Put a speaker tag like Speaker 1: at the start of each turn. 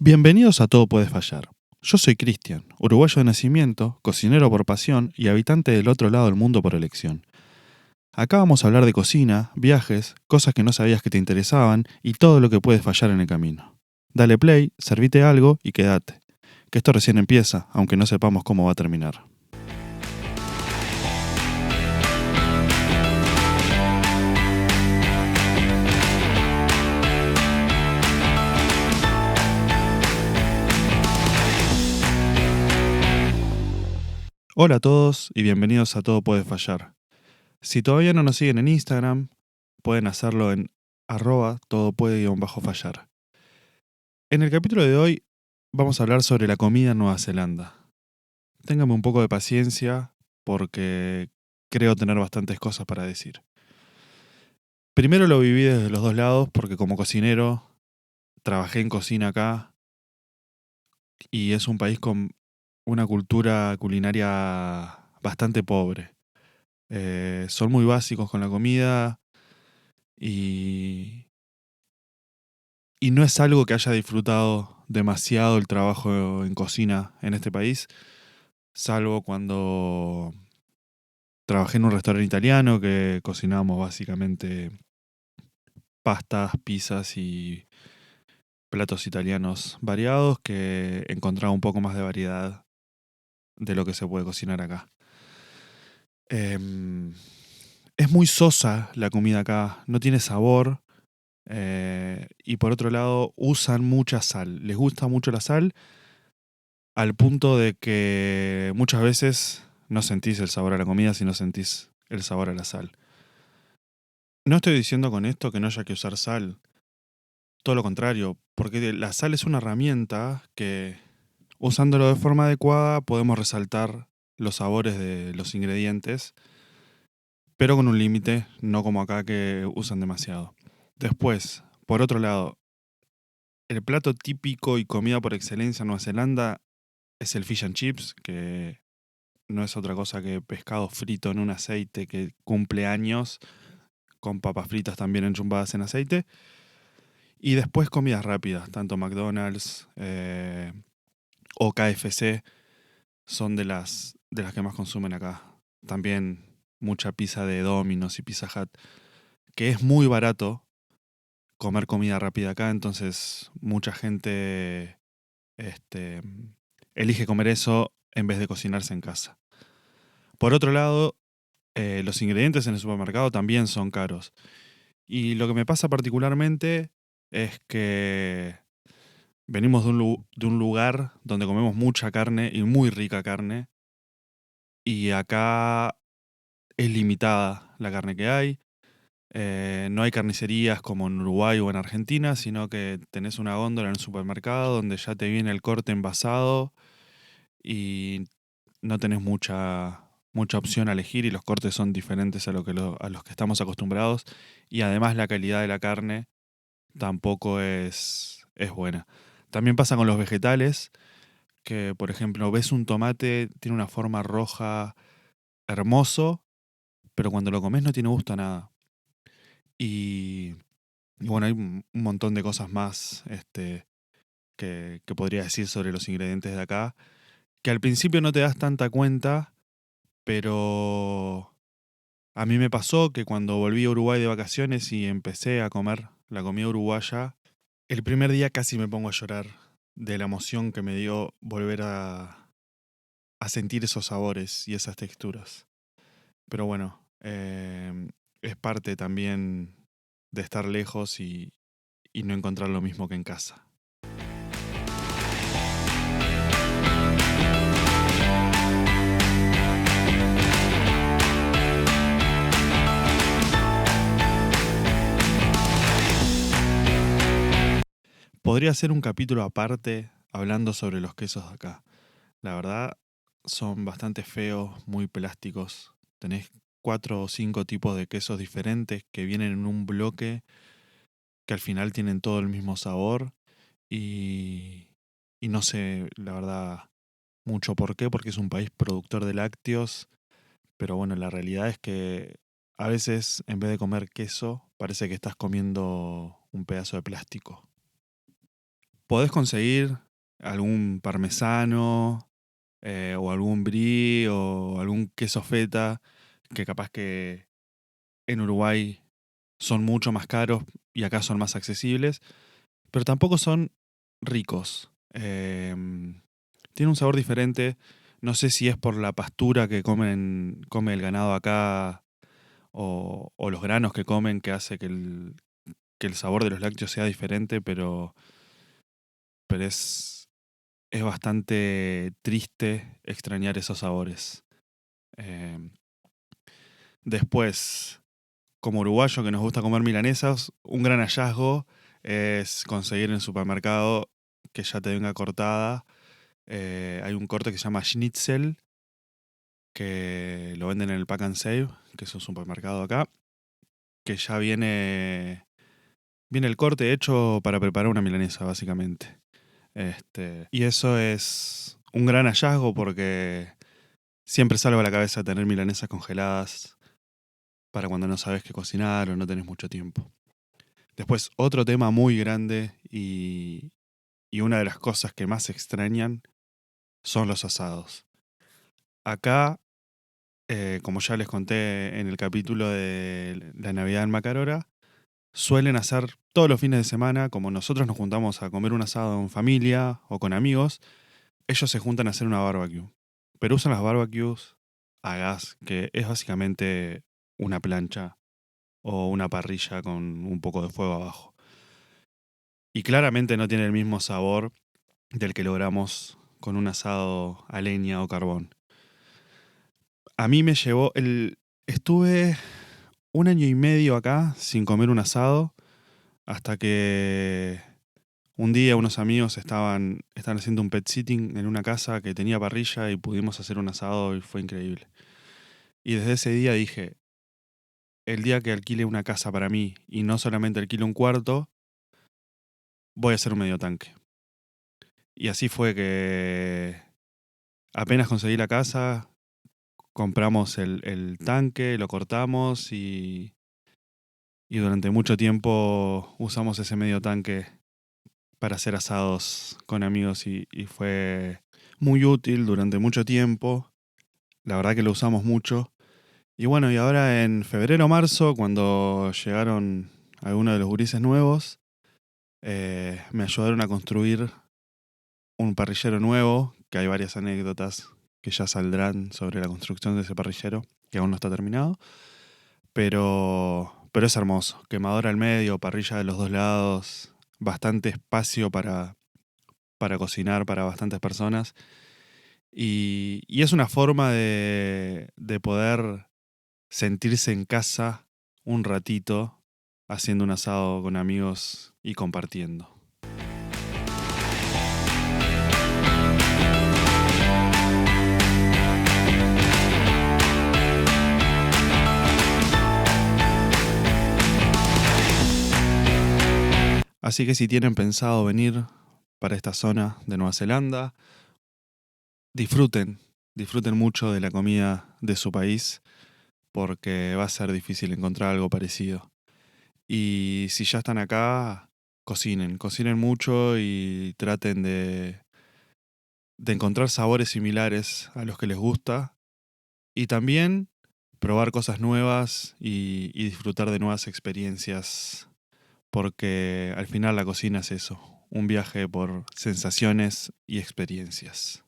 Speaker 1: Bienvenidos a Todo Puede Fallar. Yo soy Cristian, uruguayo de nacimiento, cocinero por pasión y habitante del otro lado del mundo por elección. Acá vamos a hablar de cocina, viajes, cosas que no sabías que te interesaban y todo lo que puede fallar en el camino. Dale play, servite algo y quédate. Que esto recién empieza, aunque no sepamos cómo va a terminar. Hola a todos y bienvenidos a Todo Puede Fallar. Si todavía no nos siguen en Instagram, pueden hacerlo en @todopuede_fallar. En el capítulo de hoy vamos a hablar sobre la comida en Nueva Zelanda. Téngame un poco de paciencia porque creo tener bastantes cosas para decir. Primero lo viví desde los dos lados porque como cocinero trabajé en cocina acá y es un país con una cultura culinaria bastante pobre. Son muy básicos con la comida y, y no es algo que haya disfrutado demasiado el trabajo en cocina en este país, salvo cuando trabajé en un restaurante italiano que cocinábamos básicamente pastas, pizzas y platos italianos variados que encontraba un poco más de variedad de lo que se puede cocinar acá. Em, es muy sosa la comida acá, no tiene sabor. Y por otro lado, usan mucha sal. Les gusta mucho la sal al punto de que muchas veces no sentís el sabor a la comida, sino sentís el sabor a la sal. No estoy diciendo con esto que no haya que usar sal. Todo lo contrario, porque la sal es una herramienta que, usándolo de forma adecuada, podemos resaltar los sabores de los ingredientes, pero con un límite, no como acá que usan demasiado. Después, por otro lado, el plato típico y comida por excelencia en Nueva Zelanda es el fish and chips, que no es otra cosa que pescado frito en un aceite que cumple años, con papas fritas también enchumbadas en aceite. Y después comidas rápidas, tanto McDonald's o KFC son de las que más consumen acá. También mucha pizza de Domino's y Pizza Hut, que es muy barato comer comida rápida acá, entonces mucha gente este, elige comer eso en vez de cocinarse en casa. Por otro lado, los ingredientes en el supermercado también son caros. Y lo que me pasa particularmente es que venimos de un lugar donde comemos mucha carne y muy rica carne. Y acá es limitada la carne que hay. No hay carnicerías como en Uruguay o en Argentina, sino que tenés una góndola en el supermercado donde ya te viene el corte envasado y no tenés mucha opción a elegir y los cortes son diferentes a los que estamos acostumbrados. Y además la calidad de la carne tampoco es buena. También pasa con los vegetales, que por ejemplo ves un tomate, tiene una forma roja hermoso, pero cuando lo comes no tiene gusto a nada. Y, y bueno, hay un montón de cosas más que podría decir sobre los ingredientes de acá, que al principio no te das tanta cuenta, pero a mí me pasó que cuando volví a Uruguay de vacaciones y empecé a comer la comida uruguaya, el primer día casi me pongo a llorar de la emoción que me dio volver a sentir esos sabores y esas texturas. Pero bueno, es parte también de estar lejos y no encontrar lo mismo que en casa. Podría ser un capítulo aparte hablando sobre los quesos de acá. La verdad, son bastante feos, muy plásticos. Tenés 4 o 5 tipos de quesos diferentes que vienen en un bloque que al final tienen todo el mismo sabor y, y no sé, la verdad, mucho por qué, porque es un país productor de lácteos, pero bueno, la realidad es que a veces en vez de comer queso, parece que estás comiendo un pedazo de plástico. podés conseguir algún parmesano o algún brie o algún queso feta que capaz que en Uruguay son mucho más caros y acá son más accesibles, pero tampoco son ricos. Tiene un sabor diferente. No sé si es por la pastura que come el ganado acá o los granos que comen que hace que el sabor de los lácteos sea diferente, pero es bastante triste extrañar esos sabores. Em, Después, como uruguayo que nos gusta comer milanesas, un gran hallazgo es conseguir en el supermercado que ya te venga cortada. Hay un corte que se llama Schnitzel, que lo venden en el Pack and Save, que es un supermercado acá, que ya viene el corte hecho para preparar una milanesa, básicamente. Y eso es un gran hallazgo porque siempre salva la cabeza tener milanesas congeladas para cuando no sabes qué cocinar o no tenés mucho tiempo. Después, otro tema muy grande y una de las cosas que más se extrañan son los asados. Acá, como ya les conté en el capítulo de la Navidad en Macarora, suelen hacer todos los fines de semana, como nosotros nos juntamos a comer un asado en familia o con amigos, ellos se juntan a hacer una barbecue. Pero usan las barbecues a gas, que es básicamente una plancha o una parrilla con un poco de fuego abajo. Y claramente no tiene el mismo sabor del que logramos con un asado a leña o carbón. A mí me llevó Estuve un año y medio acá sin comer un asado hasta que un día unos amigos estaban haciendo un pet sitting en una casa que tenía parrilla y pudimos hacer un asado y fue increíble. Y desde ese día dije, el día que alquile una casa para mí y no solamente alquile un cuarto, voy a hacer un medio tanque. Y así fue que apenas conseguí la casa, compramos el tanque, lo cortamos y durante mucho tiempo usamos ese medio tanque para hacer asados con amigos y fue muy útil durante mucho tiempo. La verdad que lo usamos mucho. Y bueno, y ahora en febrero o marzo, cuando llegaron algunos de los gurises nuevos, me ayudaron a construir un parrillero nuevo, que hay varias anécdotas que ya saldrán sobre la construcción de ese parrillero, que aún no está terminado. Pero es hermoso. Quemadora al medio, parrilla de los dos lados, bastante espacio para cocinar para bastantes personas. Y es una forma de poder sentirse en casa un ratito haciendo un asado con amigos y compartiendo. Así que si tienen pensado venir para esta zona de Nueva Zelanda, disfruten mucho de la comida de su país porque va a ser difícil encontrar algo parecido. Y si ya están acá, cocinen mucho y traten de encontrar sabores similares a los que les gusta y también probar cosas nuevas y disfrutar de nuevas experiencias porque al final la cocina es eso, un viaje por sensaciones y experiencias.